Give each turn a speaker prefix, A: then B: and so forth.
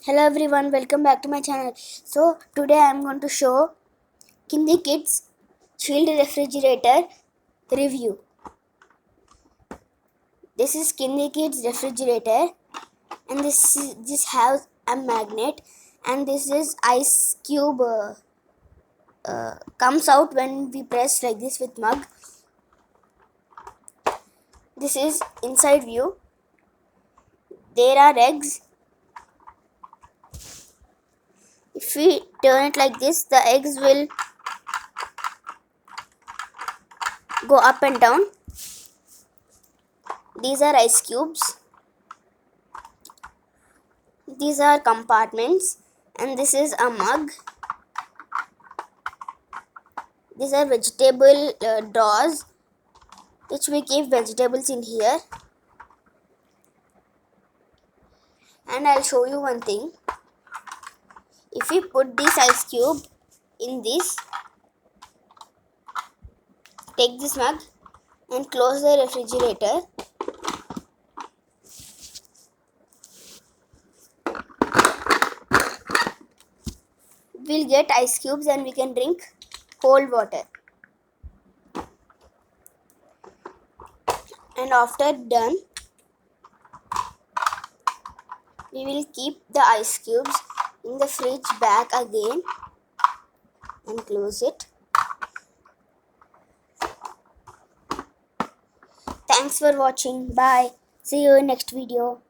A: Hello everyone, welcome back to my channel. So today I am going to show Kindi Kids chilled refrigerator review. This is Kindi Kids refrigerator, and this has a magnet, and this is ice cube comes out when we press like this with mug. This is inside view. There are eggs. If we turn it like this, the eggs will go up and down. These are ice cubes. These are compartments, and this is a mug. These are vegetable drawers, which we keep vegetables in here. And I'll show you one thing. If we put this ice cube in this, take this mug and close the refrigerator. We'll get ice cubes and we can drink cold water. And after done, we will keep the ice cubes in the fridge back again and close it. Thanks for watching. Bye. See you in next video.